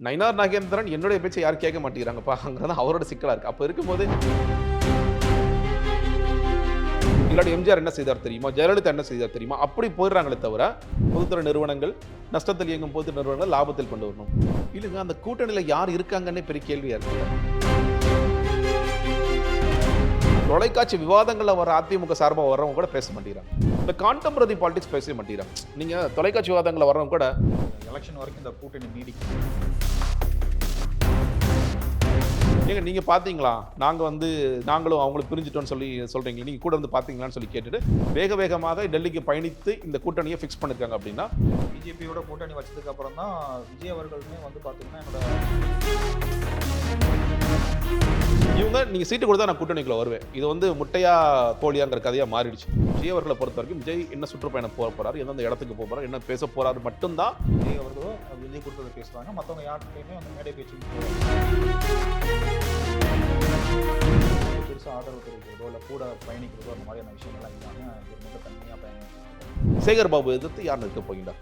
நயினார் நாகேந்திரன் என்னுடைய பேச்சை யாரும் கேட்க மாட்டேங்கிறாங்கப்பாங்கிறது அவரோட சிக்கலா இருக்கு. அப்ப இருக்கும்போது இல்லாட்டி எம்ஜிஆர் என்ன செய்தார் தெரியுமா, ஜெயலலிதா என்ன செய்தார் தெரியுமா, அப்படி போயிடுறாங்களே தவிர பொதுத்துறை நிறுவனங்கள் நஷ்டத்தில் இயங்கும் பொது நிறுவனங்கள் லாபத்தில் கொண்டு வரணும். இல்லைங்க, அந்த கூட்டணியில யார் இருக்காங்கன்னே பெரிய கேள்வியா இருக்கு. தொலைக்காட்சி விவாதங்கள்ல வர அதிமுக சார்பாக வர்றவங்க கூட பேச மாட்டேங்கிறாங்க. இந்த கான்டெம்பரரி பாலிடிக்ஸ் பேசவே மாட்டேங்கிறாங்க. நீங்க தொலைக்காட்சி விவாதங்களில் வர்றவங்க கூட எலெக்ஷன் வரைக்கும் இந்த கூட்டணி நீடிக்கும். ஏங்க நீங்க பாத்தீங்களா, நாங்களும் அவங்களுக்கு பிரிஞ்சிட்டோம்னு சொல்றீங்க, நீங்க கூட இருந்து பாத்தீங்களான்னு சொல்லி கேட்டுட்டு வேக வேகமாக டெல்லிக்கு பயணித்து இந்த கூட்டணியை ஃபிக்ஸ் பண்ணிருக்காங்க. அப்படின்னா பிஜேபியோட கூட்டணி வச்சதுக்கு அப்புறம் தான் விஜய் அவர்களுமே வந்து பாத்தீங்கன்னா இவங்க நீங்க சீட்டு கொடுத்தா நான் கூட்டணிக்குள்ள வருவேன், இது வந்து முட்டையா கோழியாங்கிற கதையா மாறிடுச்சு. விஜய் அவர்களை பொறுத்த வரைக்கும் விஜய் என்ன சுற்றுப்பயணம் போக போறாரு, எந்தெந்த இடத்துக்கு போக போறாரு, என்ன பேச போறாரு மட்டும்தான் விஜய் அவர்களும் விஜய் கொடுத்ததை பேசுறாங்க. மற்றவங்க யார்கிட்டையுமே வந்து மேடை பேச்சு பெருசாக ஆதரவு தெரிவிக்கிறதோ இல்லை கூட பயணிக்கிறதோ அந்த மாதிரியான விஷயங்கள்லாம் இல்லாமல் ரொம்ப தனியாக பயணிச்சு. சேகர் பாபு எதிர்த்து யார் நிற்க போகின்றார்,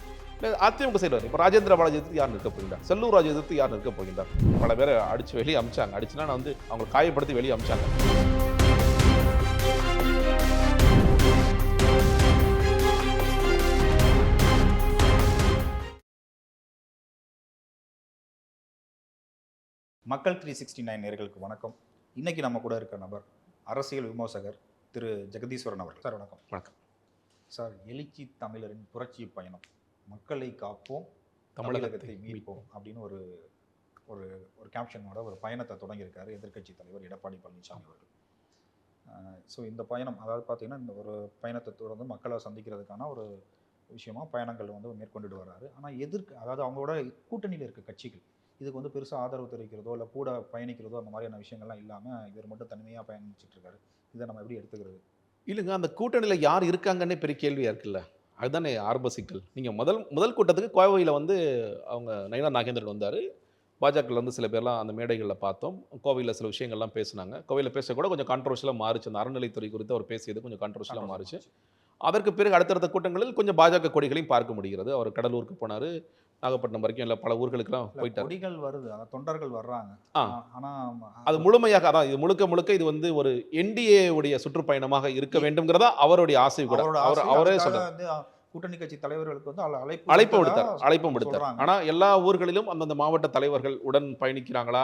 அதிமுக செய்வார். இப்போ ராஜேந்திர பாலாஜி எதிர்த்து யார் நிற்க போகின்றார், செல்லூர் ராஜு எதிர்த்து யார் நிற்க போகின்றார். பல பேரை அடிச்சு வெளியே அமிச்சாங்க. அடிச்சுனா நான் வந்து அவங்க காயப்படுத்தி வெளியே அமிச்சாங்க. மக்கள் 369 நேயர்களுக்கு வணக்கம். இன்னைக்கு நம்ம கூட இருக்க நபர் அரசியல் விமர்சகர் திரு ஜெகதீஸ்வரன் அவர்கள். சார் வணக்கம். வணக்கம் சார், எழுச்சி தமிழரின் புரட்சி பயணம், மக்களை காப்போம் தமிழகத்தை மீட்போம் அப்படின்னு ஒரு ஒரு ஒரு கேப்ஷனோட ஒரு பயணத்தை தொடங்கியிருக்காரு எதிர்க்கட்சி தலைவர் எடப்பாடி பழனிசாமி அவர்கள். ஸோ இந்த பயணம், அதாவது பார்த்தீங்கன்னா இந்த ஒரு பயணத்தை தொடர்ந்து மக்களை சந்திக்கிறதுக்கான ஒரு விஷயமா பயணங்கள் வந்து மேற்கொண்டுட்டு வர்றாரு. ஆனால் அதாவது அவங்களோட கூட்டணியில் இருக்க கட்சிகள் இதுக்கு வந்து பெருசாக ஆதரவு தெரிவிக்கிறதோ இல்லை கூட பயணிக்கிறதோ அந்த மாதிரியான விஷயங்கள்லாம் இல்லாமல் இவர் மட்டும் தனிமையாக பயணிச்சுட்டு இருக்காரு. இதை நம்ம எப்படி எடுத்துக்கிறது? இல்லைங்க, அந்த கூட்டணியில் யார் இருக்காங்கன்னே பெரிய கேள்வியாக இருக்குல்ல, அதுதானே ஆரம்ப சிக்கல். நீங்கள் முதல் கூட்டத்துக்கு கோவையில் வந்து அவங்க நயினார் நாகேந்திரன் வந்தார். பாஜகவில் வந்து சில பேர்லாம் அந்த மேடைகளில் பார்த்தோம். கோவையில் சில விஷயங்கள்லாம் பேசினாங்க. கோவையில் பேச கூட கொஞ்சம் கான்ட்ரவர்ஷியலாக மாறிச்சு. அந்த அறநிலைத்துறை குறித்து அவர் பேசியது கொஞ்சம் கான்ட்ரவர்ஷியலாக மாறிச்சு. அதற்கு பிறகு அடுத்தடுத்த கூட்டங்களில் கொஞ்சம் பாஜக கொடிகளையும் பார்க்க முடிகிறது. அவர் கடலூருக்கு போனார், நாகப்பட்டினம் வரைக்கும் இல்லை பல ஊர்களுக்கெல்லாம் போயிட்டார். கொடிகள் வருது, அதாவது தொண்டர்கள் வர்றாங்க. ஆனால் அது முழுமையாக அதான் இது முழுக்க இது வந்து ஒரு என்டிஏ உடைய சுற்றுப்பயணமாக இருக்க வேண்டும்ங்கிறதா அவருடைய ஆசை கூட. அவரே சொல்றாரு, கூட்டணி கட்சி தலைவர்களுக்கு வந்து அழைப்பும் விடுத்தார். ஆனா எல்லா ஊர்களிலும் அந்தந்த மாவட்ட தலைவர்கள் உடன் பயணிக்கிறாங்களா,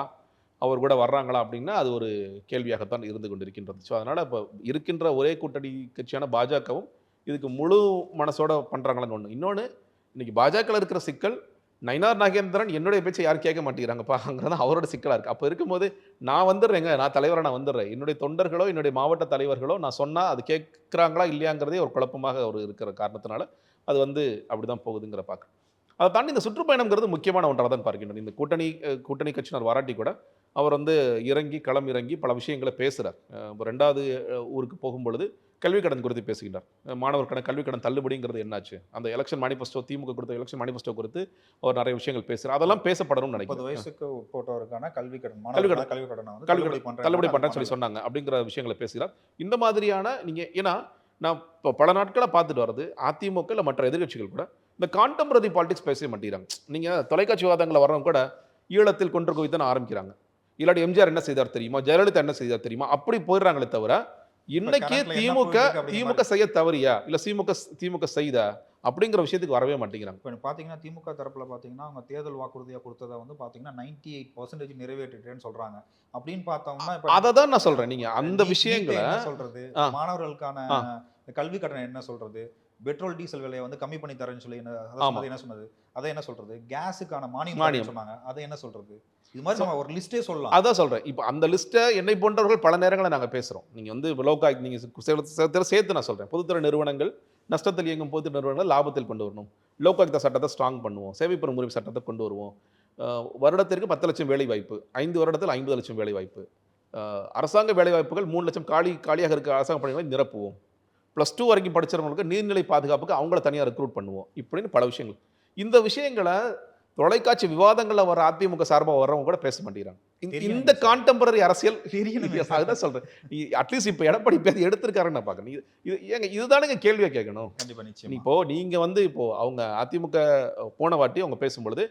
அவர் கூட வர்றாங்களா அப்படின்னா அது ஒரு கேள்வியாகத்தான் இருந்து கொண்டிருக்கின்றது. ஸோ அதனால இப்போ இருக்கின்ற ஒரே கூட்டணி கட்சியான பாஜகவும் இதுக்கு முழு மனசோட பண்றாங்களான்னு ஒன்று. இன்னொன்று, இன்னைக்கு பாஜகவில் இருக்கிற சிக்கல், நயினார் நாகேந்திரன் என்னுடைய பேச்சை யாரும் கேட்க மாட்டேங்கிறாங்கப்பாங்கிறது அவரோட சிக்கலா இருக்கு. அப்போ இருக்கும்போது நான் வந்துடுறேங்க, நான் தலைவராக நான் வந்துடுறேன், என்னுடைய தொண்டர்களோ என்னுடைய மாவட்ட தலைவர்களோ நான் சொன்னால் அது கேட்குறாங்களா இல்லையாங்கிறதே ஒரு குழப்பமாக ஒரு இருக்கிற காரணத்தினால அது வந்து அப்படிதான் போகுதுங்கிற பார்க்க. அதை தாண்டி இந்த சுற்றுப்பயணம்ங்கிறது முக்கியமான ஒன்றாக தான் பார்க்கின்றன. இந்த கூட்டணி கட்சியினர் வராட்டி கூட அவர் வந்து களம் இறங்கி பல விஷயங்களை பேசுகிறார். இப்போ 2வது ஊருக்கு போகும்பொழுது கல்வி கடன் குறித்து பேசுகின்றார். மாணவர் கல்வி கடன் தள்ளுபடிங்கிறது என்னாச்சு, அந்த எலெக்ஷன் மேனிஃபெஸ்டோ, திமுக கொடுத்த எலெக்ஷன் மேனிஃபெஸ்டோ குறித்து அவர் நிறைய விஷயங்கள் பேசுகிறார். அதெல்லாம் பேசப்படணும்னு நினைக்கிறேன். 30 வயசுக்கு உட்பட்டவருக்கான கல்வி கடன் தள்ளுபடி பண்ணுறேன்னு சொல்லி சொன்னாங்க அப்படிங்கிற விஷயங்களை பேசுகிறார். இந்த மாதிரியான நீங்கள் ஏன்னா நான் இப்போ பல நாட்களாக பார்த்துட்டு வர்றது அதிமுக இல்லை மற்ற எதிர்கட்சிகள் கூட இந்த கான்டெம்பரரி பாலிடிக்ஸ் பேசவே மாட்டேங்கிறாங்க. நீங்கள் தொலைக்காட்சி விவாதங்களை வர்றவங்க கூட ஈழத்தில் கொன்று குவித்தான் ஆரம்பிக்கிறாங்க, இல்லாட்டி எம்ஜிஆர் என்ன செய்தார் தெரியுமா, ஜெயலலிதா என்ன செய்தார் தெரியுமா, அப்படி போயிடுறாங்களே தவிர இன்னைக்கு திமுக செய்ய தவறியா இல்ல திமுக செய்தா அப்படிங்கிற விஷயத்துக்கு வரவே மாட்டேங்கிறாங்க. இப்போ பார்த்தீங்கன்னா திமுக தரப்புல பார்த்தீங்கன்னா அவங்க தேர்தல் வாக்குறுதியாக கொடுத்ததை வந்து பார்த்தீங்கன்னா 98% நிறைவேற்றிட்டேன்னு சொல்றாங்க. அப்படின்னு பார்த்தோம்னா இப்போ அதை தான் நான் சொல்றேன். நீங்க அந்த விஷயங்களை சொல்றது, மாணவர்களுக்கான கல்வி கட்டணம் என்ன சொல்றது, பெட்ரோல் டீசல் விலையை வந்து கம்மி பண்ணி தரேன்னு சொல்லி என்ன சொன்னது, அதை என்ன சொல்றது, கேஸுக்கான மானியம் சொன்னாங்க, அதை என்ன சொல்றது, இது மாதிரி நம்ம ஒரு லிஸ்டே சொல்லலாம். அதான் சொல்றேன். இப்போ அந்த லிஸ்ட்டை என்னை போன்றவர்கள் பல நேரங்களில் நாங்கள் பேசுறோம். நீங்க வந்து லோகாயுக்தா நீங்க சேர்த்து நான் சொல்றேன், பொதுத்துறை நிறுவனங்கள் நஷ்டத்தில் இயங்கும் பொது நிறுவனங்கள் லாபத்தில் கொண்டு வரணும், லோகாயுக்தா சட்டத்தை ஸ்ட்ராங் பண்ணுவோம், சேவை பெறும் உரிமை சட்டத்தை கொண்டு வருவோம், வருடத்திற்கு 10 லட்சம் வேலை வாய்ப்பு, 5 வருடத்தில் 50 லட்சம் வேலை வாய்ப்பு, அரசாங்க வேலை வாய்ப்புகள் 3 லட்சம் காலியாக இருக்க அரசாங்க பணிகளை நிரப்புவோம், +2 வரைக்கும் படிச்சவங்களுக்கு நீர்நிலை பாதுகாப்புக்கு அவங்கள தனியாக ரெக்ரூட் பண்ணுவோம், இப்படின்னு பல விஷயங்கள். இந்த விஷயங்களை தொலைக்காட்சி விவாதங்களில் வர அதிமுக சார்பாக வர்றவங்க கூட பேச மாட்டேங்கிறாங்க. இந்த கான்டெம்பரரி அரசியல் அதுதான் சொல்றேன். அட்லீஸ்ட் இப்போ எடப்பாடி பேசி எடுத்திருக்காருன்னு நான் பார்க்கணும். இதுதானுங்க கேள்வியை கேட்கணும். கண்டிப்பா நிச்சயம். இப்போ நீங்க வந்து இப்போ அவங்க அதிமுக போன வாட்டி அவங்க பேசும்பொழுது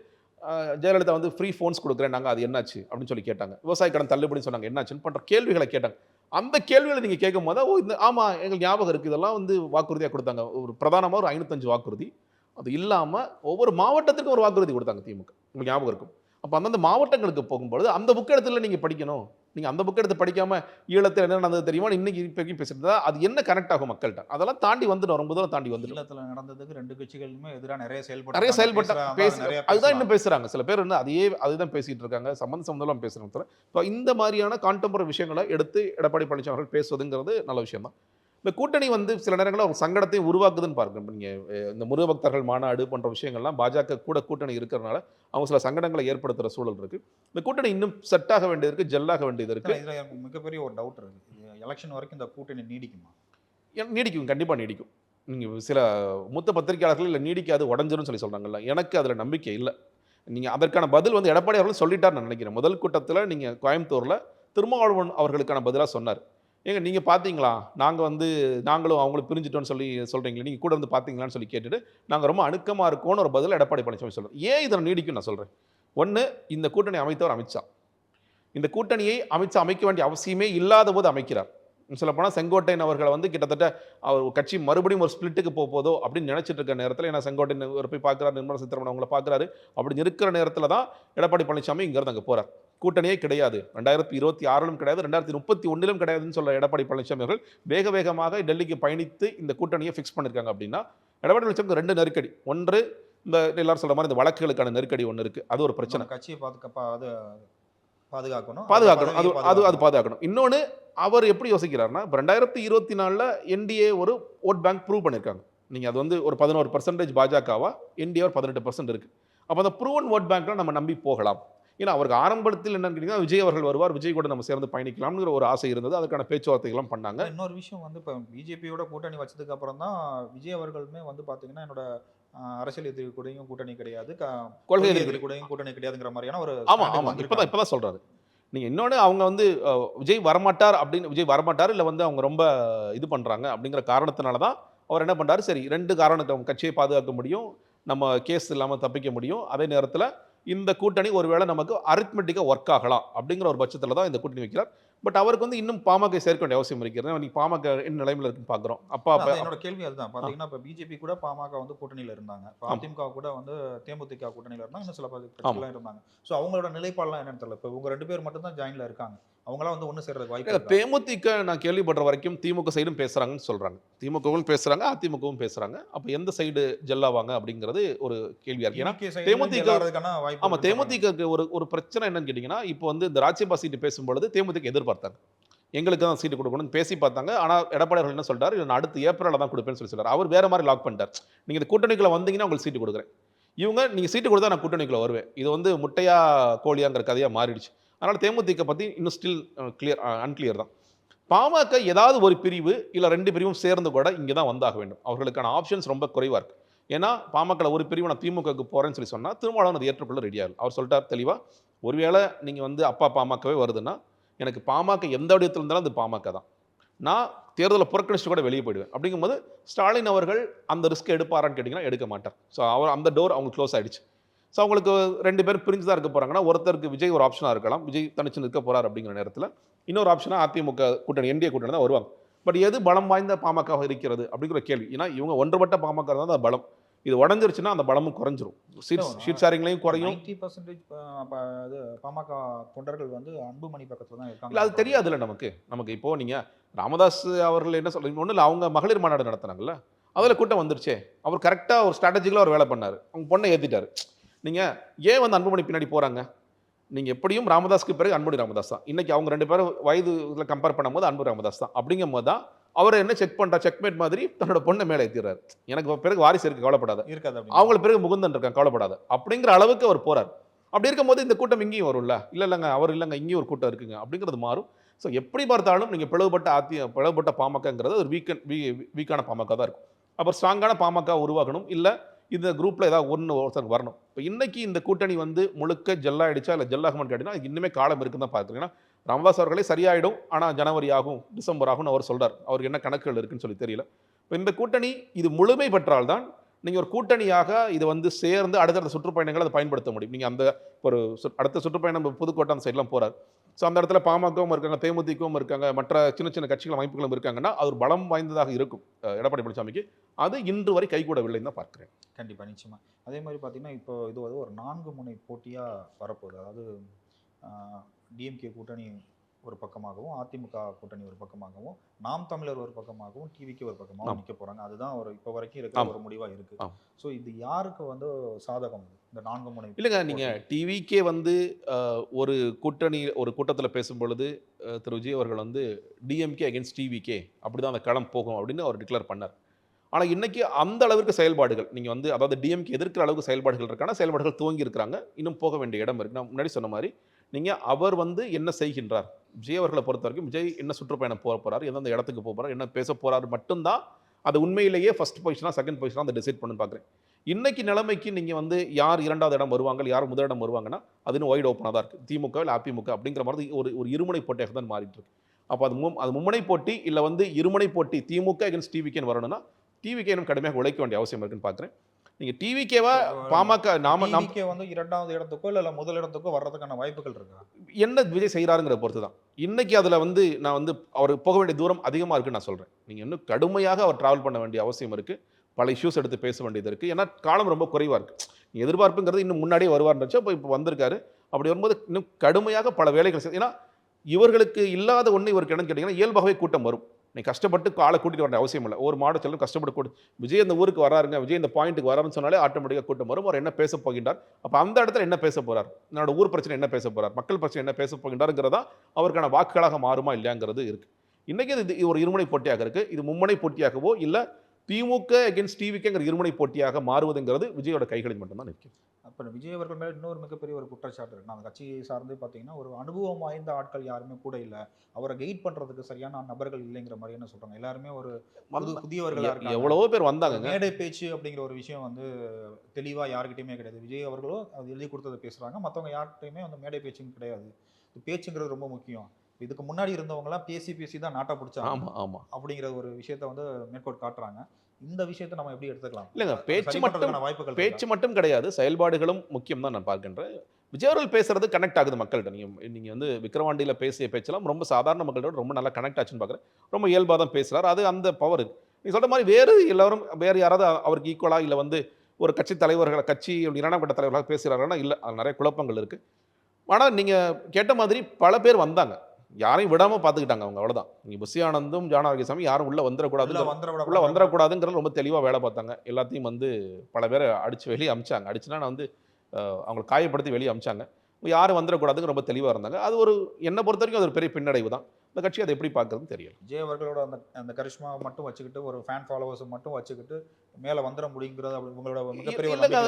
ஜெயலலிதா வந்து ஃப்ரீ ஃபோன்ஸ் கொடுக்குறேன் நாங்கள், அது என்னாச்சு அப்படின்னு சொல்லி கேட்டாங்க. விவசாய கடன் தள்ளுபடின்னு சொன்னாங்க, என்னாச்சுன்னு போன்ற கேள்விகளை கேட்டாங்க. அந்த கேள்விகளை நீங்க கேட்கும்போது, ஓ இந்த ஆமா எங்களுக்கு ஞாபகம் இருக்கு. இதெல்லாம் வந்து வாக்குறுதியா குடுத்தாங்க. ஒரு பிரதானமா ஒரு 505 வாக்குறுதி. அது இல்லாம ஒவ்வொரு மாவட்டத்துக்கும் ஒரு வாக்குறுதி குடுத்தாங்க திமுக. உங்களுக்கு ஞாபகம் இருக்கும். அப்ப அந்தந்த மாவட்டங்களுக்கு போகும்பொழுது, அந்த புக் எடுத்துல நீங்க படிக்கணும். நீங்க அந்த புக் எடுத்து படிக்காம, ஈழத்துல என்ன நடந்தது தெரியுமா? இன்னைக்கு இப்ப வரைக்கும் பேசிட்டு இருந்தா, அது என்ன கனெக்ட் ஆகும் மக்கள்ட்ட? அதெல்லாம் தாண்டி வந்துட்டோம். ரொம்ப தூரம் தாண்டி வந்துட்டோம். ஈழத்துல நடந்ததுக்கு 2 கட்சிகளுமே எதிரா நிறைய நிறைய செயல்பட்ட பேசி நிறைய அதுதான் இன்னும் பேசுறாங்க. பேசுறாங்க. சில பேர் வந்து அதுதான் பேசிட்டு இருக்காங்க. சம்மந்தம் இல்லாம பேசுறாங்க தவிர, இப்ப இந்த மாதிரியான கான்டெம்பரரி விஷயங்கள எடுத்து எடப்பாடி பழனிசாமி அவர்கள் பேசுவதுங்கிறது நல்ல விஷயம் தான். இந்த கூட்டணி வந்து சில நேரங்கள்ல ஒரு சங்கடத்தை உருவாக்குதுன்னு பாருங்க. இப்ப நீங்க இந்த முருக பக்தர்கள் மாநாடு போன்ற விஷயங்கள்லாம் பாஜக கூட கூட்டணி இருக்கிறனால, அவங்க சில சங்கடங்களை ஏற்படுத்துற சூழல் இருக்கு. இந்த கூட்டணி இன்னும் செட் ஆக வேண்டியது இருக்கு, ஜெல் ஆக வேண்டியது இருக்கு. இதுல எனக்கு மிகப்பெரிய ஒரு டவுட் இருக்கு. இது எலெக்ஷன் வரைக்கும் இந்த கூட்டணி நீடிக்குமா? நீடிக்கும், கண்டிப்பா நீடிக்கும். நீங்க சில மூத்த பத்திரிகையாளர்கள் இல்ல நீடிக்காது, உடைஞ்சிரும்னு சொல்லி சொல்றாங்கல்ல. எனக்கு அதுல நம்பிக்கை இல்ல. நீங்க அதற்கான பதில் வந்து எடப்பாடி அவர்கள் சொல்லிட்டார்ன்னு நான் நினைக்கிறேன். முதல் கூட்டத்துல நீங்க கோயம்புத்தூர்ல திருமாவளவன் அவர்களுக்கான பதிலா சொன்னார். ஏங்க நீங்க பார்த்தீங்களா? நாங்க வந்து நாங்களும் அவங்களும் பிரிஞ்சுட்டோம்னு சொல்லி சொல்றீங்களே, நீங்க கூட இருந்து பார்த்தீங்களான்னு சொல்லி கேட்டுட்டு, நாங்க ரொம்ப அணுக்கமா இருக்கோம்னு ஒரு பதில் எடப்பாடி பழனிசாமி சொல்றாரு. ஏன் இதில நீடிக்கும்னு நான் சொல்றேன். 1 இந்த கூட்டணி அமைத்தவர் அமித்ஷா. இந்த கூட்டணியை அமித்ஷா அமைக்க வேண்டிய அவசியமே இல்லாத போது அமைக்கிறார். சொல்லப்போனா செங்கோட்டையன் அவர்கள வந்து கிட்டத்தட்ட அவர் கட்சி மறுபடியும் ஒரு ஸ்பிளிட்டுக்கு போதோ அப்படின்னு நினைச்சிட்டு இருக்க நேரத்தில, ஏன்னா செங்கோட்டையன் இவர போய் பார்க்கிறார், நிர்மலா சீதாராமன் அவங்கள பார்க்கிறாரு. அப்படி இருக்கிற நேரத்தில தான் எடப்பாடி பழனிசாமி இங்கிருந்து அங்க போறார். கூட்டணியே கிடையாது. 2026லும் கிடையாது, 2031லும் கிடையாதுன்னு சொல்ற எடப்பாடி பழனிசாமி அவர்கள் வேக வேகமாக டெல்லிக்கு பயணித்து இந்த கூட்டணியை ஃபிக்ஸ் பண்ணியிருக்காங்க அப்படின்னா, எடப்பாடி பழனிசாமிக்கு 2 நெருக்கடி. 1 இந்த எல்லாரும் சொல்ற மாரி இந்த வழக்குகளுக்கான நெருக்கடி ஒண்ணு இருக்கு. அது ஒரு பிரச்சனை. நம்ம கட்சியை பாதுகாக்கணும். பாதுகாக்கணும். அது பதவியை அது அது பாதுகாக்கணும். இன்னொன்னு அவர் எப்படி யோசிக்கிறார்னா, இப்ப 2024ல என்டிஏ ஒரு வோட் பேங்க் ப்ரூவ் பண்ணியிருக்காங்க. நீங்க அது வந்து ஒரு 11% பாஜகவா, என்டிஏ ஒரு 18% இருக்கு. அப்ப அந்த ப்ரூவன் வோட் பேங்க்ல நம்ம நம்பி போகலாம். ஏன்னா அவருக்கு ஆரம்பத்தில் என்னன்னு கேட்டீங்கன்னா, விஜய் அவர்கள் வருவார், விஜய் கூட நம்ம சேர்ந்து பயணிக்கலாம்ங்கிற ஒரு ஆசை இருந்தது. அதுக்கான பேச்சுவார்த்தைகள்லாம் பண்ணாங்க. இன்னொரு விஷயம் வந்து இப்போ பிஜேபியோட கூட்டணி வச்சதுக்கு அப்புறம் தான் விஜய் அவர்களுமே வந்து பாத்தீங்கன்னா என்னோட அரசியல் எதிரி கூடயும் கூட்டணி கிடையாது, கொள்கை கொள்கை எதிரி எதிரி கூடயும் கூட்டணி கிடையாதுங்கிற மாதிரியான ஒரு ஆமா, ஸ்டாண்டுக்கு ஆமா. வந்திருக்காங்க. இப்பதான் சொல்றாரு. நீங்க இன்னொன்னு அவங்க வந்து விஜய் வரமாட்டார் அப்படின்னு விஜய் வரமாட்டார், இல்ல வந்து அவங்க ரொம்ப இது பண்றாங்க அப்படிங்கிற காரணத்தினால தான் அவர் என்ன பண்றாரு, சரி 2 காரணத்த அவங்க கட்சியை பாதுகாக்க முடியும், நம்ம கேஸ் இல்லாம தப்பிக்க முடியும். அதே நேரத்தில இந்த கூட்டணி ஒருவேளை நமக்கு அரித்மெட்டிக்கா ஒர்க் ஆகலாம் அப்படிங்கிற ஒரு பட்சத்தில தான் இந்த கூட்டணி வைக்கிறார். பட் அவருக்கு வந்து இன்னும் பாமக சேர்க்க வேண்டிய அவசியம் இருக்கிறது. இன்னைக்கு பாமக என்ன நிலைமையில இருக்குன்னு பார்க்கிறோம். அதான் என்னோட கேள்வி அதுதான். பாத்தீங்கன்னா இப்ப பிஜேபி கூட பாமக வந்து கூட்டணியில இருந்தாங்க. இப்ப ஆமா. அதிமுக கூட வந்து தேமுதிக கூட்டணியில இருந்தாங்க. இன்னும் சில ஆமா. கட்சிகள்லாம் இருந்தாங்க. சோ அவங்களோட நிலைப்பாடுலாம் என்னன்னு தெரியல. இப்ப இவங்க 2 பேர் மட்டும் தான் ஜாயின்ல இருக்காங்க. அவங்கலாம் வந்து ஒண்ணு சேர்றதுக்கு வாய்ப்பு இருக்கா? தேமுதிக நான் கேள்விப்படுற வரைக்கும் திமுக சைடும் பேசுறாங்கன்னு சொல்றாங்க. திமுகவும் பேசுறாங்க, அதிமுகவும் பேசுறாங்க. அப்ப எந்த சைடு ஜெல் ஆவாங்க அப்படிங்கிறது ஒரு கேள்வியா இருக்கு. ஏன்னா DMK side ல தேமுதிக எல்லாருக்கான வாய்ப்பு ஆமா இருக்குன்னு சொல்றாங்க. தேமுதிகக்கு ஒரு ஒரு பிரச்சனை என்னன்னு கேட்டீங்கன்னா, இப்போ வந்து இந்த ராஜ்யசபா சீட்டு பேசும்பொழுது தேமுதிக எதிர்பார்த்தாங்க. எங்களுக்கு தான் சீட்டு கொடுக்கணும்னு பேசி பார்த்தாங்க. ஆனா எடப்பாடி அவர்கள் என்ன சொல்றாரு, "இதை நான் அடுத்த ஏப்ரல்ல தான் கொடுப்பேன்னு" சொல்லி சொல்றாரு. அவர் வேற மாதிரி லாக் பண்ணிட்டார். நீங்க இந்த கூட்டணிக்குள்ள வந்தீங்கன்னா உங்களுக்கு சீட்டு கொடுக்குறேன். இவங்க நீங்க சீட்டு கொடுத்தா நான் கூட்டணிக்குள்ள வருவேன். இது வந்து முட்டையா கோழியாங்கிற கதையா மாறிடுச்சு. அதனால தேமுதிக பத்தி இன்னும் ஸ்டில் அன்கிளியர் தான். பாமக ஏதாவது ஒரு பிரிவு இல்ல 2 பிரிவும் சேர்ந்து கூட இங்க தான் வந்தாக வேண்டும். அவர்களுக்கான ஆப்ஷன்ஸ் ரொம்ப குறைவா இருக்கு. ஏன்னா பாமகல ஒரு பிரிவு நான் திமுகவுக்கு போறேன்னு சொல்லி சொன்னா, திருமாவளவன் அதை ஏற்றுக்கொள்ள ரெடியா இல்ல. அவர் சொல்லிட்டார் தெளிவா, ஒருவேளை நீங்க வந்து அப்பா பாமகவே வருதுன்னா, எனக்கு பாமக எந்த இடத்துல இருந்தாலும் அது பாமக தான். நான் தேர்தலை புறக்கணிச்சுட்டு கூட வெளியே போயிடுவேன். அப்படிங்கும்போது ஸ்டாலின் அவர்கள் அந்த ரிஸ்க் எடுப்பாரான்னு கேட்டீங்கன்னா எடுக்க மாட்டார். ஸோ அவர் அந்த டோர் அவங்களுக்கு க்ளோஸ் ஆயிடுச்சு. ஸோ அவங்களுக்கு 2 பேர் பிரிஞ்சு தான் இருக்க போறாங்கன்னா, ஒருத்தருக்கு விஜய் ஒரு ஆப்ஷனா இருக்கலாம். விஜய் தனிச்சு நிற்க போறார் அப்படிங்கிற நேரத்துல, இன்னொரு ஆப்ஷனா அதிமுக கூட்டணி, என்டிஏ கூட்டணி தான் வருவாங்க. பட் எது பலம் வாய்ந்த பாமகவாக இருக்கிறது அப்படிங்கிற கேள்வி. ஏன்னா இவங்க ஒன்றுபட்ட பாமக தான் அது பலம். இது உடைஞ்சிருச்சுன்னா அந்த பலமும் குறைஞ்சிரும். ஷீட் ஷேரிங்லையும் குறையும். 90% இது பாமக தொண்டர்கள் வந்து அன்புமணி பக்கத்துல தான் இல்ல அது இருக்காங்க. தெரியாதுல்ல நமக்கு. நமக்கு இப்போ நீங்க ராமதாஸ் அவர்கள் என்ன சொல்றீங்க, ஒண்ணும் இல்ல அவங்க மகளிர் மாநாடு நடத்துனாங்கல்ல. அதுல கூட்டம் வந்துருச்சே. அவர் கரெக்ட்டா ஒரு ஸ்ட்ராட்டஜிக்கலா ஒரு வேலை பண்ணாரு. அவங்க பொண்ணை ஏத்திட்டாரு. நீங்க ஏன் வந்து அன்புமணி பின்னாடி போறாங்க? நீங்க எப்படியும் ராமதாஸ்க்கு பிறகு அன்புமணி ராமதாஸ் தான். இன்னைக்கு அவங்க 2 பேரும் வயதுல கம்பேர் பண்ணும்போது அன்புமணி ராமதாஸ் தான். அப்படிங்கும்போது தான் அவர என்ன செக் பண்றா, செக்மேட் மாதிரி தன்னோட பொண்ணை மேல ஏத்திறாரு. எனக்கு பிறகு வாரிசு இருக்கு கவலைப்படாத. இருக்காது அப்படின்னு. அவங்களுக்கு பிறகு முகுந்தன் இருக்கான் கவலைப்படாத. அப்படிங்கிற அளவுக்கு அவர் போறார். அப்படி இருக்கும்போது இந்த கூட்டம் இங்கேயும் வரும்ல. இல்லங்க அவர் இல்லங்க இங்கேயும் ஒரு கூட்டம் இருக்குங்க அப்படிங்கிறது மாறும். ஸோ எப்படி பார்த்தாலும் நீங்க பிளவுபட்ட பாமகங்கிறது ஒரு வீக்கான பாமக தான் இருக்கும். அப்புறம் ஸ்ட்ராங்கான பாமக உருவாகணும். இல்ல இந்த குரூப்ல ஏதாவது ஒருத்தருக்கு வரணும். இப்போ இன்னைக்கு இந்த கூட்டணி வந்து முழுக்க ஜெல்லாயிடுச்சா இல்லை ஜெல்லாகுமான்னு கேட்டீங்கன்னா இன்னுமே காலம் இருக்குன்னு தான் பார்க்குறேன். ஏன்னா ராமதாஸ் அவர்களே சரியாயிடும், ஆனால் ஜனவரி ஆகும், டிசம்பர் ஆகும்னு அவர் சொல்றார். அவருக்கு என்ன கணக்குகள் இருக்குன்னு சொல்லி தெரியல. இப்போ இந்த கூட்டணி இது முழுமை பெற்றால்தான் நீங்கள் ஒரு கூட்டணியாக இது வந்து சேர்ந்து அடுத்தடுத்த சுற்றுப்பயணங்களை அதை பயன்படுத்த முடியும். நீங்கள் அந்த ஒரு அடுத்த சுற்றுப்பயணம் புதுக்கோட்டை அந்த சைட்லாம் போகிறார். ஸோ அந்த இடத்துல பாமகவும் இருக்காங்க, தேமுதிகவும் இருக்காங்க, மற்ற சின்ன சின்ன கட்சிகள் அமைப்புகளும் இருக்காங்கன்னா அது ஒரு பலம் வாய்ந்ததாக இருக்கும் எடப்பாடி பழனிசாமிக்கு. அது இன்று வரை கைகூடவில்லைன்னு தான் பார்க்குறேன். கண்டிப்பாக, நிச்சயமாக. அதே மாதிரி பார்த்தீங்கன்னா இப்போ இது வந்து ஒரு 4 முனை போட்டியாக வரப்போகுது. அதாவது டிஎம்கே கூட்டணி ஒரு பக்கமாகவும், அதிமுக கூட்டணி ஒரு பக்கமாகவும், நாம் தமிழர் ஒரு பக்கமாகவும், டிவிகே ஒரு பக்கமாகவும் நிற்க போகிறாங்க. அதுதான் ஒரு இப்போ வரைக்கும் இருக்கிற ஒரு முடிவாக இருக்குது. ஸோ இது யாருக்கு வந்து சாதகம் இந்த 4 முனை? இல்லைங்க, நீங்கள் டிவிக்கே வந்து ஒரு கூட்டணி ஒரு கூட்டத்தில் பேசும்பொழுது திரு விஜய் அவர்கள் வந்து டிஎம்கே அகேன்ஸ்ட் டிவிகே அப்படி தான் அந்த களம் போகும் அப்படின்னு அவர் டிக்ளேர் பண்ணார். ஆனால் இன்னைக்கு அந்த அளவிற்கு செயல்பாடுகள் நீங்கள் வந்து அதாவது டிஎம்கே எதிர்க்கிற அளவுக்கு செயல்பாடுகள் இருக்கான செயல்பாடுகள் துவங்கி இருக்கிறாங்க. இன்னும் போக வேண்டிய இடம் இருக்குது. நான் முன்னாடி சொன்ன மாதிரி நீங்கள் அவர் வந்து என்ன செய்கின்றார், விஜய் அவர்களை பொறுத்த வரைக்கும் விஜய் என்ன சுற்றுப்பயணம் போக போகிறார், எந்தெந்த இடத்துக்கு போக போகிறார், என்ன பேச போகிறார் மட்டும்தான் அது உண்மையிலேயே ஃபர்ஸ்ட் பொசிஷனாக செகண்ட் பொசிஷனாக அந்த டிசைட் பண்ணு பார்க்குறேன். இன்னைக்கு நிலைமைக்கு நீங்கள் வந்து யார் 2வது இடம் வருவாங்க, யார் முதலிடம் வருவாங்கன்னா அது இன்னும் வைட் ஓப்பனாக தான் இருக்குது. திமுக இல்லை அதிமுக அப்படிங்கிற மாதிரி ஒரு இருமுனை போட்டியாக தான் மாறிட்டு இருக்கு. அப்போ அது மும்முனை போட்டி இல்லை வந்து இருமுனை போட்டி திமுக அகேன்ஸ்ட் டிவிகேன்னு வரணும்னா டிவிகே இன்னும் கடுமையாக உழைக்க வேண்டிய அவசியம் இருக்குன்னு பார்க்குறேன். நீங்கள் டிவிகேவா பாமக டிவிகே வந்து 2வது இடத்துக்கோ இல்லை முதல் இடத்துக்கோ வர்றதுக்கான வாய்ப்புகள் இருக்கா? என்ன விஜய் செய்கிறாருங்கிற பொறுத்து தான். இன்னைக்கு அதில் வந்து நான் வந்து அவர் போக வேண்டிய தூரம் அதிகமாக இருக்குன்னு நான் சொல்கிறேன். நீங்கள் இன்னும் கடுமையாக அவர் ட்ராவல் பண்ண வேண்டிய அவசியம் இருக்குது. பல இஷ்யூஸ் எடுத்து பேச வேண்டியது இருக்குது. ஏன்னா காலம் ரொம்ப குறைவாக இருக்குது. எதிர்பார்ப்புங்கிறது இன்னும் முன்னாடியே வருவார்ன்றச்சோ இப்போ வந்திருக்காரு. அப்படி வரும்போது இன்னும் கடுமையாக பல வேலைகள் ஏன்னா இவர்களுக்கு இல்லாத ஒன்று இவருக்கு என்னன்னு கேட்டிங்கன்னா இயல்பாகவே கூட்டம் வரும். நீ கஷ்டப்பட்டு ஆளை கூட்டிட்டு வர அவசியம் இல்லை. ஒரு மாவட்ட செல்லும் கஷ்டப்பட்டு கூட்டு விஜய் இந்த ஊருக்கு வராருங்க, விஜய் இந்த பாயிண்ட்டுக்கு வராருன்னு சொன்னாலே ஆட்டோமேட்டிக்காக கூட்டம் வரும். அவர் என்ன பேச போகின்றார், அப்போ அந்த இடத்துல என்ன பேச போறார், என்னோட ஊர் பிரச்சனை என்ன பேச போறார், மக்கள் பிரச்சனை என்ன பேச போகின்றாருங்கிறதா அவருக்கான வாக்குகளாக மாறுமா இல்லையாங்கிறது இருக்கு. இன்னைக்கு இது ஒரு இருமுனை போட்டியாக இருக்கு. இது மும்முனை போட்டியாகவோ இல்லை திமுக அகேன்ஸ்ட் டிவிகேங்கிற இருமுனை போட்டியாக மாறுவதுங்கிறது விஜயோட கைகளில் மட்டும்தான் நிற்கும். அப்போ விஜய் அவர்கள் மேலே இன்னொரு மிகப்பெரிய ஒரு குற்றச்சாட்டு இருக்கு. அந்த கட்சியை சார்ந்து பார்த்தீங்கன்னா ஒரு அனுபவம் வாய்ந்த ஆட்கள் யாருமே கூட இல்லை, அவரை கைட் பண்ணுறதுக்கு சரியான நபர்கள் இல்லைங்கிற மாதிரி என்ன சொல்கிறாங்க. எல்லாருமே ஒரு புதியவர்களாக இருக்காங்க. எவ்வளவோ பேர் வந்தாங்க. மேடை பேச்சு அப்படிங்கிற ஒரு விஷயம் வந்து தெளிவாக யாருக்கிட்டையுமே கிடையாது. விஜய் அவர்களும் அது எழுதி கொடுத்ததை பேசுகிறாங்க, மற்றவங்க யார்கிட்டையுமே வந்து மேடை பேச்சுன்னு கிடையாது. பேச்சுங்கிறது ரொம்ப முக்கியம். இதுக்கு முன்னாடி இருந்தவங்கலாம் பேசி தான் நாட்டை பிடிச்சாங்க. ஆமாம் ஆமாம் அப்படிங்கிற ஒரு விஷயத்த வந்து மேற்கோள் காட்டுறாங்க. இந்த விஷயத்தை நம்ம எப்படி எடுத்துக்கலாம்? இல்லைங்க, பேச்சு மட்டும் கிடையாது, செயல்பாடுகளும் முக்கியம் தான் நான் பார்க்கின்றேன். விஜய் அவர்கள் பேசுறது கனெக்ட் ஆகுது மக்கள்கிட்ட. நீங்கள் வந்து விக்கிரவாண்டியில் பேசிய பேச்செல்லாம் ரொம்ப சாதாரண மக்கள்கிட்ட ரொம்ப நல்லா கனெக்ட் ஆச்சுன்னு பார்க்குறேன். ரொம்ப இயல்பாக தான் பேசுகிறார். அது அந்த பவர் இருக்குது. நீங்கள் சொல்கிற மாதிரி வேறு யாராவது அவருக்கு ஈக்குவலாக இல்லை வந்து ஒரு கட்சி தலைவர்கள் கட்சி 2ஆம் கட்ட தலைவர்களாக பேசுகிறாங்கன்னா இல்லை, அது நிறைய குழப்பங்கள் இருக்குது. ஆனால் நீங்கள் கேட்ட மாதிரி பல பேர் வந்தாங்க, யாரையும் விடாமல் பார்த்துக்கிட்டாங்க அவங்க, அவ்வளோதான். நீங்கள் புஷி ஆனந்தும் ஜான ஆரோக்கியசாமி யாரும் உள்ளே வந்துடக்கூடாதுங்கிறது ரொம்ப தெளிவாக வேலை பார்த்தாங்க. எல்லாத்தையும் வந்து பல பேரை அடித்து வெளியே அமிச்சாங்க. அடிச்சுனா நான் வந்து அவங்களை காயப்படுத்தி வெளியே அமிச்சாங்க. யாரும் வந்துடக்கூடாதுங்க ரொம்ப தெளிவாக இருந்தாங்க. அது ஒரு என்னை பொறுத்த வரைக்கும் அது ஒரு பெரிய பின்னடைவு தான். இந்த கட்சி அதை எப்படி பார்க்குறதுன்னு தெரியல. விஜய் அவர்களோட அந்த கரிஷ்மா மட்டும் வச்சுக்கிட்டு ஒரு ஃபேன் ஃபாலோவர்ஸ் மட்டும் வச்சுக்கிட்டு மேலே வந்துட முடியுங்கிறது உங்களோட மிகப்பெரிய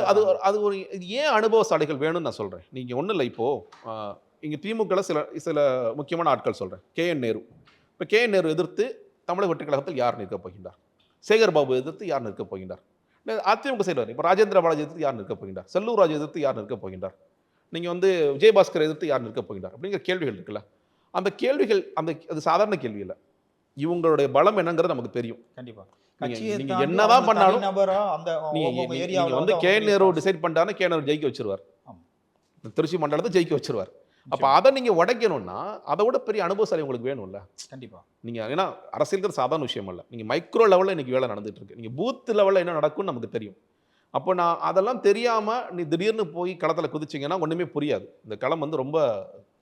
அது ஒரு ஏன் அனுபவசாலிகள் வேணும்னு நான் சொல்கிறேன். நீங்கள் ஒன்றும் இல்லை, இப்போது இங்கே திமுகவில் சில முக்கியமான ஆட்கள் சொல்கிறேன். KN நேரு. இப்போ KN நேரு எதிர்த்து தமிழக வெற்றி கழகத்தில் யார் நிற்கப் போகின்றார்? சேகர் பாபு எதிர்த்து யார் நிற்கப் போகின்றார்? அதிமுக செய்கிறார். இப்போ ராஜேந்திர பாலாஜி எதிர்த்து யார் நிற்கப் போகின்றார்? செல்லூர் ராஜு எதிர்த்து யார் நிற்கப் போகின்றார்? நீங்கள் வந்து விஜயபாஸ்கர் எதிர்த்து யார் நிற்கப் போகின்றார் அப்படிங்கிற கேள்விகள் இருக்குல்ல. அந்த கேள்விகள் அது சாதாரண கேள்வி இல்லை. இவங்களுடைய பலம் என்னங்கிறது நமக்கு தெரியும். கண்டிப்பாக நீங்க என்னதான் பண்ணாலும் நீங்க வந்து KN நேரு டிசைட் பண்ணிட்டாருன்னா KN நேரு ஜெயிக்க வச்சிருவார். திருச்சி மண்டலத்தை ஜெயிக்க வச்சிருவார். அப்போ அதை நீங்கள் உடைக்கணும்னா அதை விட பெரிய அனுபவசாலி உங்களுக்கு வேணும்ல. கண்டிப்பாக. நீங்கள் ஏன்னா அரசியலுக்கு சாதாரண விஷயம் இல்லை. நீங்கள் மைக்ரோ லெவலில் இன்றைக்கி வேலை நடந்துட்டு இருக்கு. நீங்கள் பூத் லெவலில் என்ன நடக்கும்னு நமக்கு தெரியும். அப்போ நான் அதெல்லாம் தெரியாமல் நீ திடீர்னு போய் களத்தில் குதிச்சிங்கன்னா ஒன்றுமே புரியாது. இந்த களம் வந்து ரொம்ப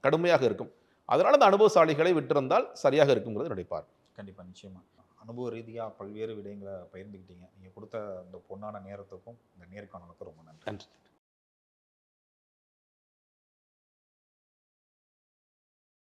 கடுமையாக இருக்கும். அதனால் அந்த அனுபவசாலிகளை விட்டிருந்தால் சரியாக இருக்குங்கிறது என்னுடைய பார்வை. கண்டிப்பாக, நிச்சயமாக. அனுபவ ரீதியாக பல்வேறு விடயங்களை பகிர்ந்துக்கிட்டீங்க. நீங்கள் கொடுத்த அந்த பொன்னான நேரத்துக்கும் இந்த நேர்காணலுக்கும் ரொம்ப நன்றி.